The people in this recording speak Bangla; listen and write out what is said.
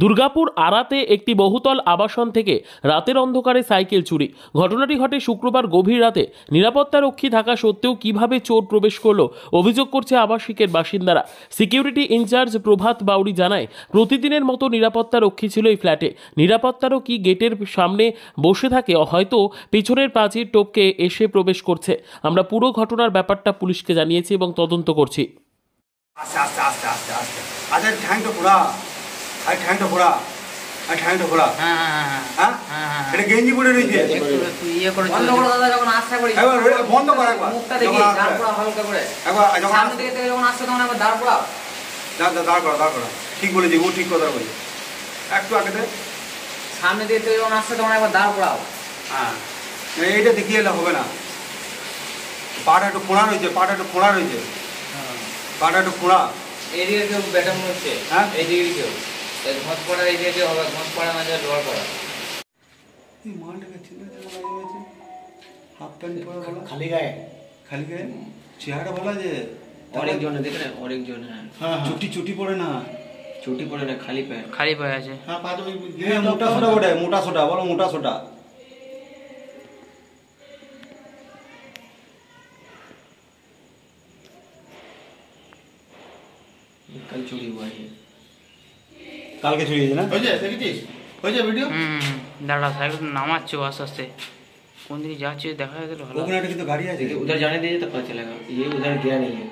দুর্গাপুর আরাতে একটি বহুতল আবাসন থেকে রাতের অন্ধকারে সাইকেল চুরি। ঘটনাটি ঘটে শুক্রবার গভীর রাতে। নিরাপত্তারক্ষী থাকা সত্ত্বেও কিভাবে চোর প্রবেশ করলো অভিযোগ করছে আবাসিকের বাসিন্দারা। সিকিউরিটি ইনচার্জ প্রভাত বাউরি জানায়, প্রতিদিনের মতো নিরাপত্তারক্ষী ছিল এই ফ্ল্যাটে। নিরাপত্তারক্ষী গেটের সামনে বসে থাকে, হয়তো পেছনের প্রাচীর টপকে এসে প্রবেশ করছে। আমরা পুরো ঘটনার ব্যাপারটা পুলিশকে জানিয়েছি এবং তদন্ত করছি। আস্তে আস্তে আস্তে আস্তে আস্তে আচ্ছা ঠ্যাংটা ঘোরা আর ঠ্যাংটা ঘোরা আর ঠ্যাংটা ঘোরা। হ্যাঁ এটা গেঞ্জি পরে রয়েছে। বন্ধ করো দাদা, যখন আশা করি বন্ধ কর একবার, মুখটা দেখি দাঁড় করা হালকা করে একবার সামনে থেকে যখন আসছে তখন একবার দাঁড় করা। দাঁড় করা ঠিক বলেছি, ও ঠিক কথা বলেছে। একটু আগে দে, সামনে থেকে যখন আসছে তখন একবার দাঁড় করাও। হ্যাঁ এইটা দেখিয়ে এলে হবে না। পাটা একটু খোঁড়া রয়েছে, পাটা একটু খোঁড়া রয়েছে, পাটা একটু খোঁড়া। এইদিকে কেউ ব্যাটাম হচ্ছে, হ্যাঁ এইদিকে কেউ ঘস পড়া, এইদিকে কেউ হবে ঘস পড়া না, লোয়ার করা। এই মালটাকে চিন্তা হয়েছে, হাফ প্যান্ট পরে খালি গায়ে চেহারাটা ভালো আছে। অনেকজনে দেখেন, অনেকজনে চুটি পরে না, ছুটি পরে না, খালি পায়ে আছে। হ্যাঁ পা তো মোটা সোটা ওটা, মোটা সোটা বলো, মোটা সোটা। কাল চুরি হয়ে কালকে চুরি হয়েছে না? হয়েছে, দেখেছিস হয়েছে ভিডিও। দাঁড়া, সাইকেল নামাচ্ছে আস্তে আস্তে, কোন দিকে যাচ্ছে দেখা যেত ভালো। ওখানে একটা কিন্তু গাড়ি আছে, उधर जाने दीजिए तो पता चलेगा, ये उधर गया नहीं है।